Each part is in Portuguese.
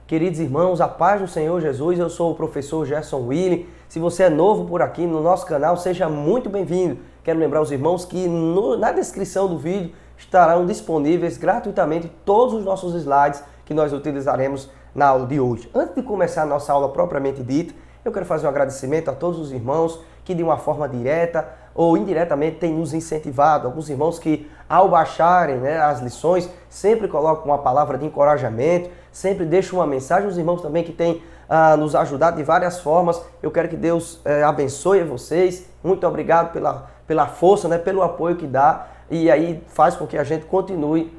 Queridos irmãos, a paz do Senhor Jesus, eu sou o professor Gerson Willi. Se você é novo por aqui no nosso canal, seja muito bem-vindo. Quero lembrar os irmãos que na descrição do vídeo estarão disponíveis gratuitamente todos os nossos slides que nós utilizaremos na aula de hoje. Antes de começar a nossa aula propriamente dita, eu quero fazer um agradecimento a todos os irmãos que de uma forma direta ou indiretamente têm nos incentivado. Alguns irmãos que ao baixarem as lições sempre colocam uma palavra de encorajamento, sempre deixam uma mensagem. Os irmãos também que têm nos ajudado de várias formas. Eu quero que Deus abençoe vocês. Muito obrigado pela força, pelo apoio que dá. E aí faz com que a gente continue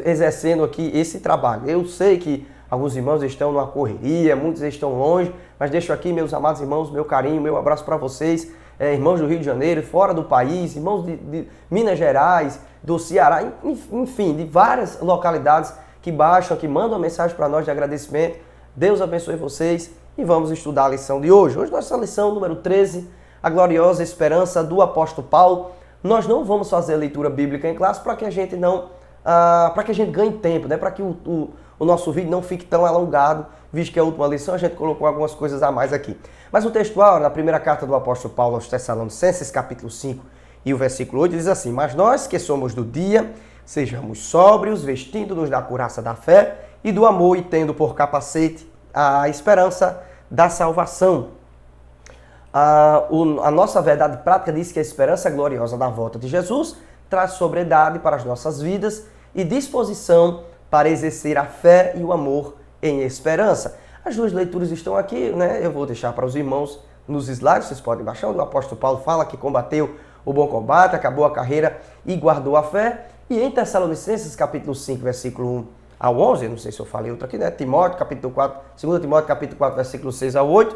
exercendo aqui esse trabalho. Eu sei que alguns irmãos estão numa correria, muitos estão longe, mas deixo aqui, meus amados irmãos, meu carinho, meu abraço para vocês, irmãos do Rio de Janeiro, fora do país, irmãos de Minas Gerais, do Ceará, enfim, de várias localidades que baixam, que mandam uma mensagem para nós de agradecimento. Deus abençoe vocês e vamos estudar a lição de hoje. Hoje nossa lição número 13, a gloriosa esperança do apóstolo Paulo. Nós não vamos fazer a leitura bíblica em classe para que a gente não, para que a gente ganhe tempo, para que o nosso vídeo não fique tão alongado, visto que a última lição a gente colocou algumas coisas a mais aqui. Mas o textual, na primeira carta do apóstolo Paulo aos Tessalonicenses, capítulo 5 e o versículo 8, diz assim: mas nós que somos do dia, sejamos sóbrios, vestindo-nos da couraça da fé e do amor, e tendo por capacete a esperança da salvação. A nossa verdade prática diz que a esperança gloriosa da volta de Jesus traz sobriedade para as nossas vidas e disposição para exercer a fé e o amor em esperança. As duas leituras estão aqui, eu vou deixar para os irmãos nos slides, vocês podem baixar, onde o apóstolo Paulo fala que combateu o bom combate, acabou a carreira e guardou a fé. E em Tessalonicenses, capítulo 5, versículo 1 ao 11, não sei se eu falei outro aqui, Timóteo, capítulo 4, 2 Timóteo, capítulo 4, versículo 6 ao 8,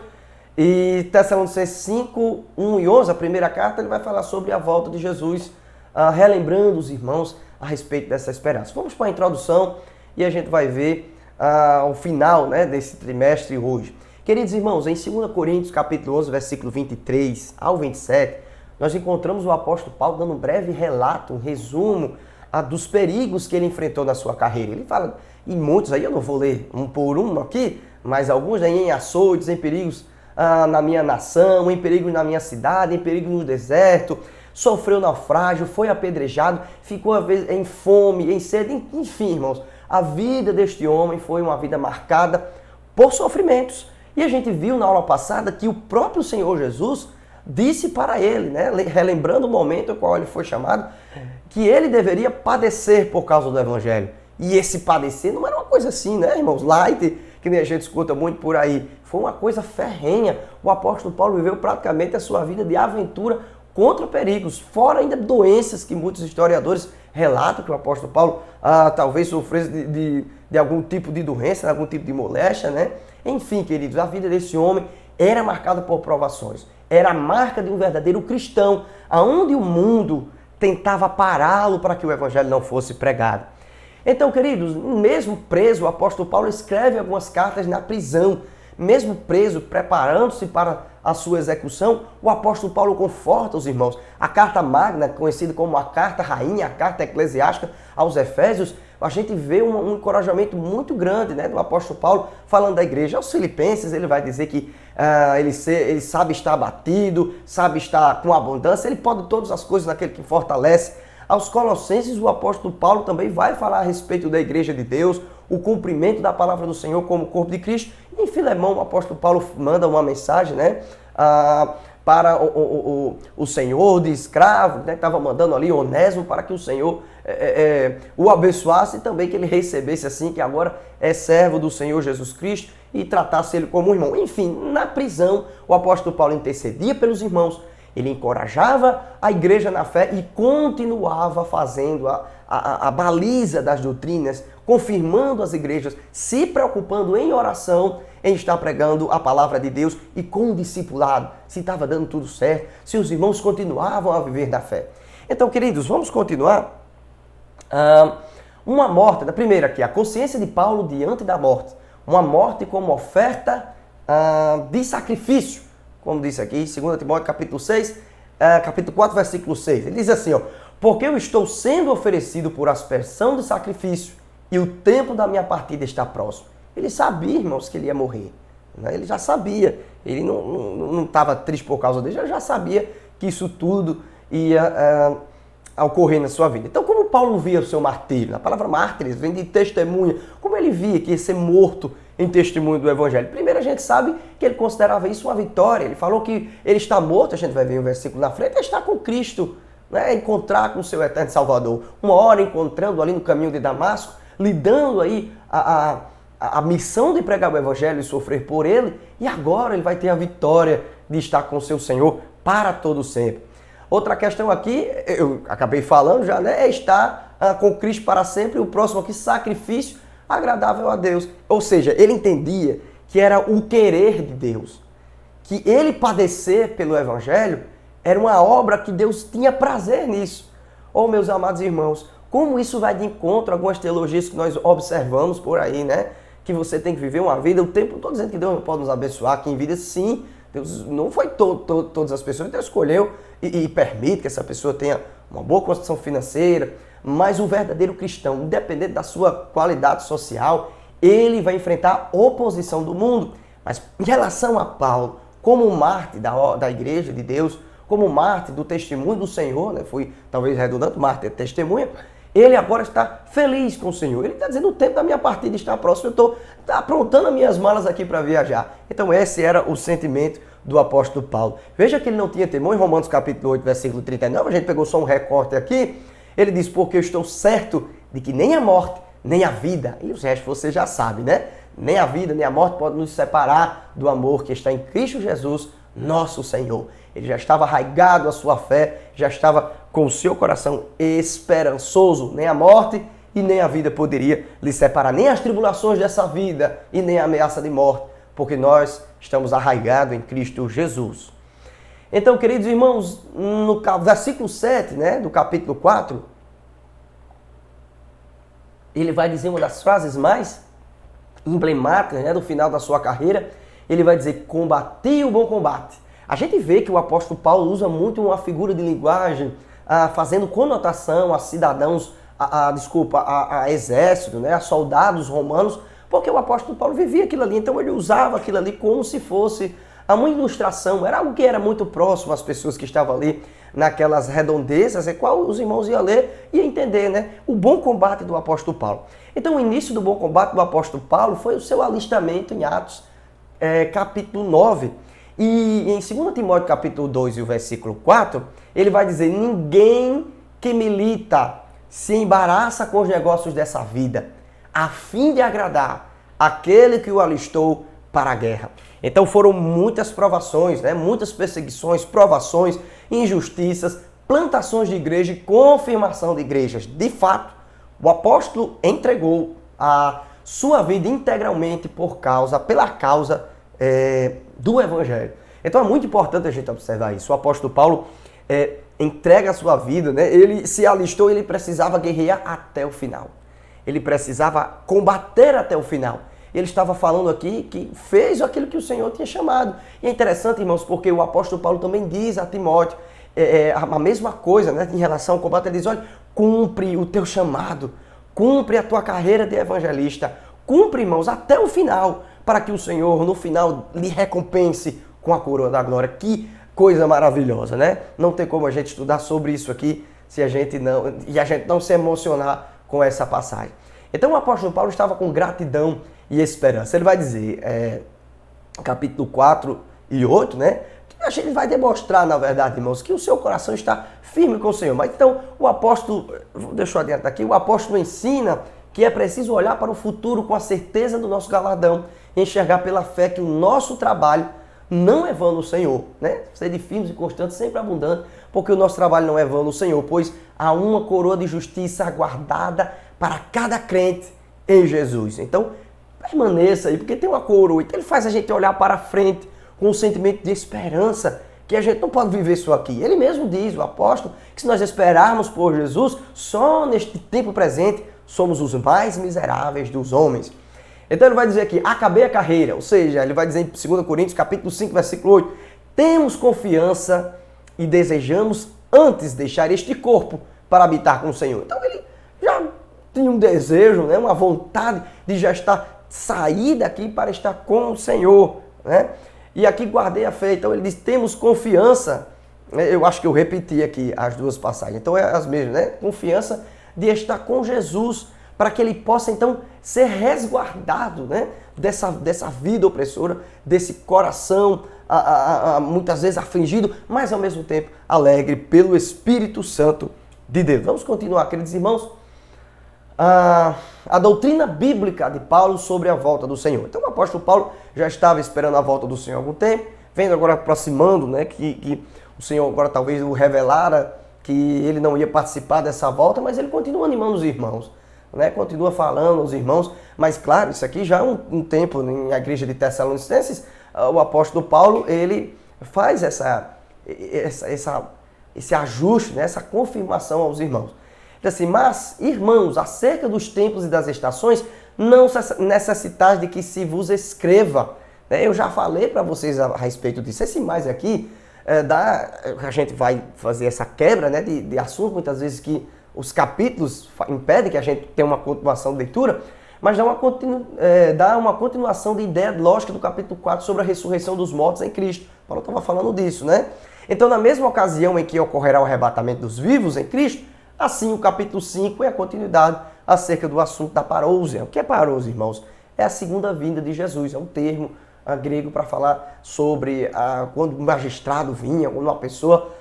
e Tessalonicenses 5, 1 e 11, a primeira carta, ele vai falar sobre a volta de Jesus, relembrando os irmãos a respeito dessa esperança. Vamos para a introdução e a gente vai ver o final desse trimestre hoje. Queridos irmãos, em 2 Coríntios, capítulo 11, versículo 23 ao 27, nós encontramos o apóstolo Paulo dando um breve relato, um resumo dos perigos que ele enfrentou na sua carreira. Ele fala, e muitos aí, eu não vou ler um por um aqui, mas alguns em açoites, em perigos na minha nação, em perigos na minha cidade, em perigos no deserto, sofreu naufrágio, foi apedrejado, ficou às vezes em fome, em sede, enfim, irmãos, a vida deste homem foi uma vida marcada por sofrimentos. E a gente viu na aula passada que o próprio Senhor Jesus disse para ele, relembrando o momento em qual ele foi chamado, que ele deveria padecer por causa do Evangelho. E esse padecer não era uma coisa assim, irmãos, light, que nem a gente escuta muito por aí. Foi uma coisa ferrenha. O apóstolo Paulo viveu praticamente a sua vida de aventura contra perigos, fora ainda doenças que muitos historiadores relatam que o apóstolo Paulo talvez sofresse de algum tipo de doença, algum tipo de moléstia, Enfim, queridos, a vida desse homem era marcada por provações. Era a marca de um verdadeiro cristão, aonde o mundo tentava pará-lo para que o evangelho não fosse pregado. Então, queridos, mesmo preso, o apóstolo Paulo escreve algumas cartas na prisão. Mesmo preso, preparando-se para a sua execução, o apóstolo Paulo conforta os irmãos. A carta magna, conhecida como a carta rainha, a carta eclesiástica aos Efésios, a gente vê um encorajamento muito grande do apóstolo Paulo falando da igreja. Aos Filipenses, ele vai dizer que ele sabe estar abatido, sabe estar com abundância, ele pode todas as coisas naquele que fortalece. Aos Colossenses, o apóstolo Paulo também vai falar a respeito da igreja de Deus, o cumprimento da palavra do Senhor como corpo de Cristo. E em Filemão, o apóstolo Paulo manda uma mensagem para o senhor de escravo, que estava mandando ali Onésimo para que o Senhor o abençoasse e também que ele recebesse assim, que agora é servo do Senhor Jesus Cristo, e tratasse ele como um irmão. Enfim, na prisão, o apóstolo Paulo intercedia pelos irmãos, ele encorajava a igreja na fé e continuava fazendo a baliza das doutrinas, confirmando as igrejas, se preocupando em oração, em estar pregando a palavra de Deus e com o discipulado, se estava dando tudo certo, se os irmãos continuavam a viver da fé. Então, queridos, vamos continuar. Uma morte, da primeira aqui, a consciência de Paulo diante da morte. Uma morte como oferta de sacrifício. Como disse aqui, 2 Timóteo capítulo 6, capítulo 4, versículo 6. Ele diz assim, porque eu estou sendo oferecido por aspersão de sacrifício e o tempo da minha partida está próximo. Ele sabia, irmãos, que ele ia morrer. Né? Ele já sabia. Ele não estava triste por causa disso, ele já sabia que isso tudo ia ocorrer na sua vida. Então, como Paulo via o seu martírio? A palavra mártires vem de testemunha. Como ele via que ia ser morto em testemunho do Evangelho? Primeiro, a gente sabe que ele considerava isso uma vitória. Ele falou que ele está morto, a gente vai ver um versículo na frente, ele está com Cristo, né? Encontrar com o seu eterno Salvador. Uma hora encontrando ali no caminho de Damasco, lidando aí a missão de pregar o Evangelho e sofrer por ele, e agora ele vai ter a vitória de estar com o seu Senhor para todo sempre. Outra questão aqui, eu acabei falando já, né? É estar com Cristo para sempre. O próximo aqui, sacrifício agradável a Deus. Ou seja, ele entendia que era o querer de Deus. Que ele padecer pelo Evangelho era uma obra que Deus tinha prazer nisso. Oh, meus amados irmãos, como isso vai de encontro a algumas teologias que nós observamos por aí, né? Que você tem que viver uma vida, o tempo, não estou dizendo que Deus não pode nos abençoar, que em vida sim, Deus não foi todas as pessoas, Deus escolheu e permite que essa pessoa tenha uma boa condição financeira, mas o verdadeiro cristão, independente da sua qualidade social, ele vai enfrentar oposição do mundo. Mas em relação a Paulo, como mártir da igreja de Deus, como mártir do testemunho do Senhor, né? Fui talvez redundante, mártir é testemunha, ele agora está feliz com o Senhor. Ele está dizendo, o tempo da minha partida está próximo, eu estou aprontando as minhas malas aqui para viajar. Então esse era o sentimento do apóstolo Paulo. Veja que ele não tinha temor. Em Romanos capítulo 8, versículo 39, a gente pegou só um recorte aqui. Ele diz, porque eu estou certo de que nem a morte, nem a vida, e os restos você já sabe, né? Nem a vida, nem a morte podem nos separar do amor que está em Cristo Jesus, nosso Senhor. Ele já estava arraigado à sua fé, já estava com o seu coração esperançoso. Nem a morte e nem a vida poderia lhe separar, nem as tribulações dessa vida e nem a ameaça de morte, porque nós estamos arraigados em Cristo Jesus. Então, queridos irmãos, no versículo 7, né, do capítulo 4, ele vai dizer uma das frases mais emblemáticas, né, do final da sua carreira. Ele vai dizer, combati o bom combate. A gente vê que o apóstolo Paulo usa muito uma figura de linguagem, fazendo conotação a cidadãos, a exército, né, a soldados romanos, porque o apóstolo Paulo vivia aquilo ali, então ele usava aquilo ali como se fosse uma ilustração, era algo que era muito próximo às pessoas que estavam ali naquelas redondezas, qual os irmãos iam ler e entender, né, o bom combate do apóstolo Paulo. Então o início do bom combate do apóstolo Paulo foi o seu alistamento em Atos capítulo 9. E em 2 Timóteo capítulo 2 e o versículo 4, ele vai dizer, ninguém que milita se embaraça com os negócios dessa vida, a fim de agradar aquele que o alistou para a guerra. Então foram muitas provações, né? Muitas perseguições, provações, injustiças, plantações de igreja e confirmação de igrejas. De fato, o apóstolo entregou a sua vida integralmente pela causa do Evangelho. Então é muito importante a gente observar isso. O apóstolo Paulo entrega a sua vida, né? Ele se alistou, ele precisava guerrear até o final. Ele precisava combater até o final. Ele estava falando aqui que fez aquilo que o Senhor tinha chamado. E é interessante, irmãos, porque o apóstolo Paulo também diz a Timóteo a mesma coisa, né? Em relação ao combate. Ele diz, olha, cumpre o teu chamado, cumpre a tua carreira de evangelista, cumpre, irmãos, até o final, para que o Senhor, no final, lhe recompense com a coroa da glória. Que coisa maravilhosa, né? Não tem como a gente estudar sobre isso aqui se a gente não se emocionar com essa passagem. Então o apóstolo Paulo estava com gratidão e esperança. Ele vai dizer, capítulo 4 e 8, né? Que a gente vai demonstrar, na verdade, irmãos, que o seu coração está firme com o Senhor. Mas então o apóstolo, deixa eu adiantar aqui, o apóstolo ensina que é preciso olhar para o futuro com a certeza do nosso galardão e enxergar pela fé que o nosso trabalho não é vão no Senhor, né? Ser firmes e constantes, sempre abundante, porque o nosso trabalho não é vão no Senhor, pois há uma coroa de justiça aguardada para cada crente em Jesus. Então, permaneça aí, porque tem uma coroa. Então, ele faz a gente olhar para frente com um sentimento de esperança, que a gente não pode viver só aqui. Ele mesmo diz, o apóstolo, que se nós esperarmos por Jesus, só neste tempo presente, somos os mais miseráveis dos homens. Então ele vai dizer aqui, acabei a carreira, ou seja, ele vai dizer em 2 Coríntios, capítulo 5, versículo 8, temos confiança e desejamos antes deixar este corpo para habitar com o Senhor. Então ele já tinha um desejo, né, uma vontade de já estar sair daqui para estar com o Senhor, né? E aqui guardei a fé. Então ele diz, temos confiança. Eu acho que eu repeti aqui as duas passagens. Então é as mesmas, né? Confiança de estar com Jesus, para que ele possa então ser resguardado, né? dessa vida opressora, desse coração muitas vezes afligido, mas ao mesmo tempo alegre pelo Espírito Santo de Deus. Vamos continuar, queridos irmãos. A doutrina bíblica de Paulo sobre a volta do Senhor. Então o apóstolo Paulo já estava esperando a volta do Senhor há algum tempo, vendo agora aproximando, né, que o Senhor agora talvez o revelara que ele não ia participar dessa volta, mas ele continua animando os irmãos, né, continua falando aos irmãos, mas claro, isso aqui já há um tempo na igreja de Tessalonicenses, o apóstolo Paulo, ele faz esse ajuste, né, essa confirmação aos irmãos. Diz assim, mas, irmãos, acerca dos tempos e das estações, não necessitais de que se vos escreva. Eu já falei para vocês a respeito disso. Esse mais aqui, a gente vai fazer essa quebra, né, de assunto, muitas vezes que os capítulos impedem que a gente tenha uma continuação de leitura, mas dá uma continuação de ideia lógica do capítulo 4 sobre a ressurreição dos mortos em Cristo. Paulo estava falando disso, né? Então, na mesma ocasião em que ocorrerá o arrebatamento dos vivos em Cristo, assim o capítulo 5 é a continuidade acerca do assunto da parousia. O que é parousia, irmãos? É a segunda vinda de Jesus, é um termo grego para falar sobre quando o magistrado vinha, quando uma pessoa,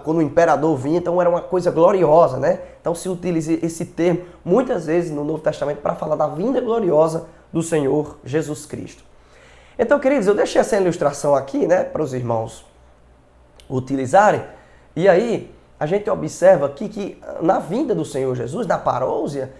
quando o imperador vinha, então era uma coisa gloriosa, né? Então se utiliza esse termo muitas vezes no Novo Testamento para falar da vinda gloriosa do Senhor Jesus Cristo. Então, queridos, eu deixei essa ilustração aqui, né, para os irmãos utilizarem, e aí a gente observa aqui que na vinda do Senhor Jesus, da parousia,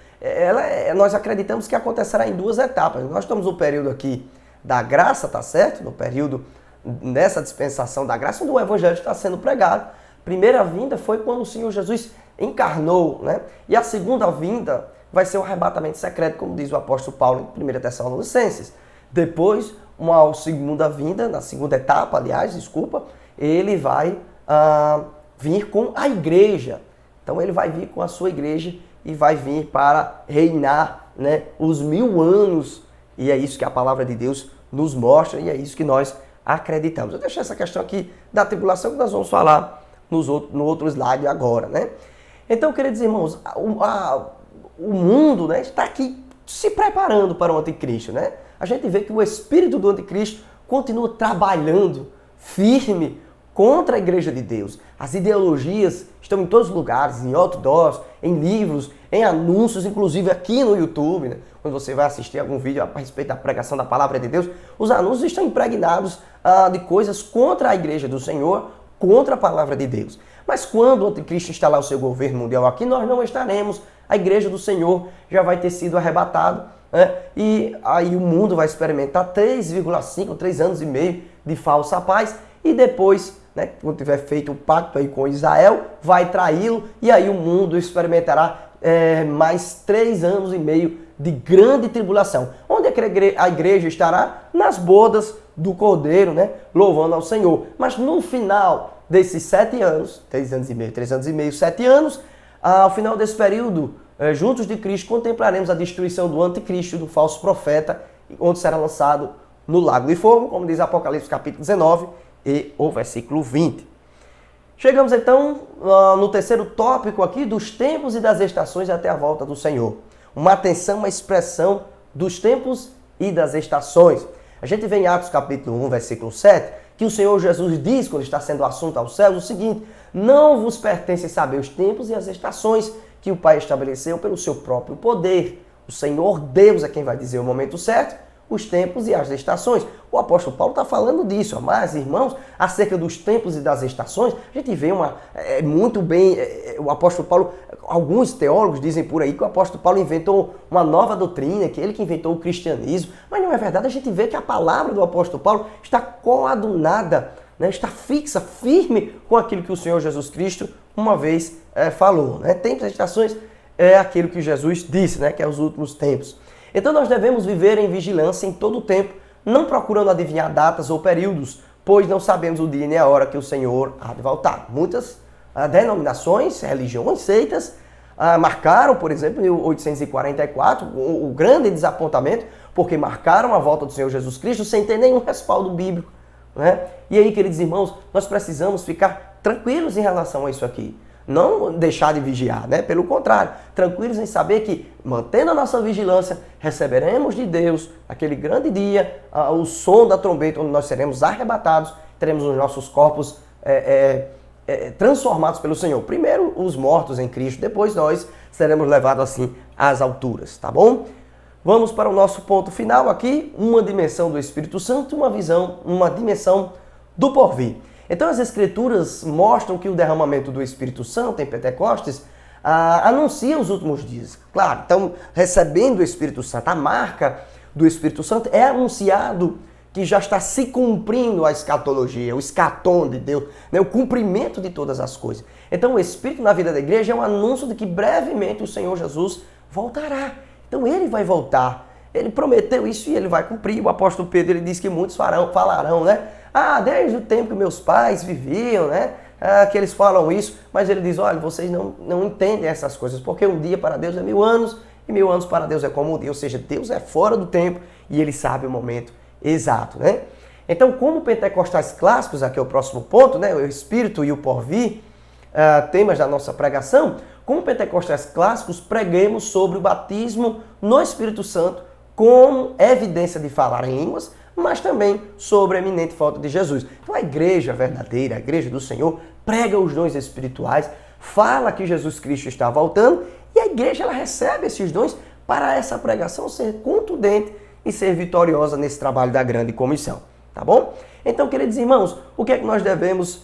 nós acreditamos que acontecerá em duas etapas. Nós estamos no período aqui da graça, tá certo? No período nessa dispensação da graça, onde o evangelho está sendo pregado. Primeira vinda foi quando o Senhor Jesus encarnou, né? E a segunda vinda vai ser o arrebatamento secreto, como diz o apóstolo Paulo em 1 Tessalonicenses. Depois, uma segunda vinda, na segunda etapa, aliás, desculpa, ele vai vir com a igreja. Então ele vai vir com a sua igreja e vai vir para reinar, né, os 1000 anos. E é isso que a palavra de Deus nos mostra e é isso que nós acreditamos. Eu deixei essa questão aqui da tribulação que nós vamos falar no outro slide agora, né? Então, queridos irmãos, o mundo, né, está aqui se preparando para o anticristo, né? A gente vê que o espírito do anticristo continua trabalhando firme contra a igreja de Deus. As ideologias estão em todos os lugares, em outdoors, em livros, em anúncios, inclusive aqui no YouTube, né? Quando você vai assistir algum vídeo a respeito da pregação da palavra de Deus, os anúncios estão impregnados de coisas contra a igreja do Senhor, contra a palavra de Deus. Mas quando o anticristo instalar o seu governo mundial aqui, nós não estaremos. A igreja do Senhor já vai ter sido arrebatada, né? E aí o mundo vai experimentar 3,5, 3 anos e meio de falsa paz e depois, né, quando tiver feito o pacto aí com Israel, vai traí-lo e aí o mundo experimentará mais 3 anos e meio de grande tribulação. Onde é que a igreja estará? Nas bodas do Cordeiro, né, louvando ao Senhor. Mas no final desses 7 anos, 3 anos e meio, 7 anos, ao final desse período, juntos de Cristo, contemplaremos a destruição do anticristo, do falso profeta, onde será lançado no lago de fogo, como diz Apocalipse capítulo 19 e o versículo 20. Chegamos então no terceiro tópico aqui, dos tempos e das estações até a volta do Senhor. Uma atenção, uma expressão dos tempos e das estações. A gente vê em Atos capítulo 1, versículo 7, que o Senhor Jesus diz, quando está sendo assunto aos céus, o seguinte: não vos pertence saber os tempos e as estações que o Pai estabeleceu pelo seu próprio poder. O Senhor Deus é quem vai dizer o momento certo, os tempos e as estações. O apóstolo Paulo está falando disso, mas, irmãos, acerca dos tempos e das estações, a gente vê muito bem, o apóstolo Paulo, alguns teólogos dizem por aí que o apóstolo Paulo inventou uma nova doutrina, que ele que inventou o cristianismo, mas não é verdade. A gente vê que a palavra do apóstolo Paulo está coadunada, né, está fixa, firme com aquilo que o Senhor Jesus Cristo uma vez falou, né? Tempos e estações é aquilo que Jesus disse, né, que é os últimos tempos. Então nós devemos viver em vigilância em todo o tempo, não procurando adivinhar datas ou períodos, pois não sabemos o dia nem a hora que o Senhor há de voltar. Muitas denominações, religiões, seitas, marcaram, por exemplo, em 1844, o grande desapontamento, porque marcaram a volta do Senhor Jesus Cristo sem ter nenhum respaldo bíblico, né? E aí, queridos irmãos, nós precisamos ficar tranquilos em relação a isso aqui. Não deixar de vigiar, né? Pelo contrário, tranquilos em saber que, mantendo a nossa vigilância, receberemos de Deus, aquele grande dia, o som da trombeta, onde nós seremos arrebatados, teremos os nossos corpos transformados pelo Senhor. Primeiro os mortos em Cristo, depois nós seremos levados assim às alturas, tá bom? Vamos para o nosso ponto final aqui, uma dimensão do Espírito Santo, uma dimensão do porvir. Então as Escrituras mostram que o derramamento do Espírito Santo em Pentecostes anuncia os últimos dias. Claro, então recebendo o Espírito Santo, a marca do Espírito Santo é anunciado que já está se cumprindo a escatologia, o escatom de Deus, né? O cumprimento de todas as coisas. Então o Espírito na vida da igreja é um anúncio de que brevemente o Senhor Jesus voltará. Então ele vai voltar. Ele prometeu isso e ele vai cumprir. O apóstolo Pedro ele diz que muitos falarão, né? Desde o tempo que meus pais viviam, né? Que eles falam isso. Mas ele diz, olha, vocês não entendem essas coisas, porque um dia para Deus é 1000 anos e 1000 anos para Deus é como um dia. Ou seja, Deus é fora do tempo e ele sabe o momento exato, né? Então, como pentecostais clássicos, aqui é o próximo ponto, né? O Espírito e o porvir, temas da nossa pregação. Como pentecostais clássicos, preguemos sobre o batismo no Espírito Santo como evidência de falar em línguas, mas também sobre a eminente volta de Jesus. Então a igreja verdadeira, a igreja do Senhor, prega os dons espirituais, fala que Jesus Cristo está voltando e a igreja ela recebe esses dons para essa pregação ser contundente e ser vitoriosa nesse trabalho da grande comissão, tá bom? Então, queridos irmãos, o que é que nós devemos,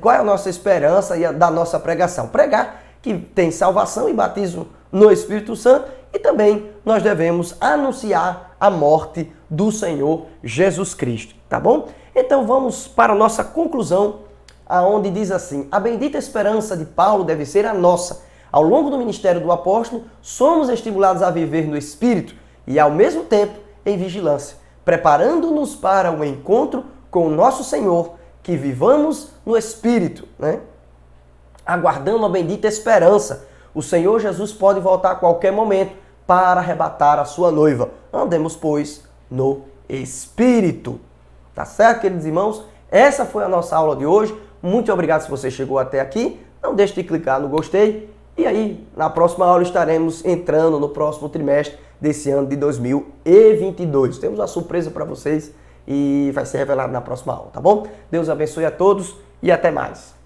qual é a nossa esperança e da nossa pregação? Pregar que tem salvação e batismo no Espírito Santo e também nós devemos anunciar a morte do Senhor Jesus Cristo, tá bom? Então vamos para a nossa conclusão, aonde diz assim: a bendita esperança de Paulo deve ser a nossa. Ao longo do ministério do apóstolo, somos estimulados a viver no Espírito e ao mesmo tempo em vigilância, preparando-nos para o encontro com o nosso Senhor, que vivamos no Espírito, né? Aguardando a bendita esperança. O Senhor Jesus pode voltar a qualquer momento para arrebatar a sua noiva. Andemos, pois, no Espírito. Tá certo, queridos irmãos? Essa foi a nossa aula de hoje. Muito obrigado se você chegou até aqui. Não deixe de clicar no gostei. E aí, na próxima aula estaremos entrando no próximo trimestre desse ano de 2022. Temos uma surpresa para vocês e vai ser revelado na próxima aula, tá bom? Deus abençoe a todos e até mais.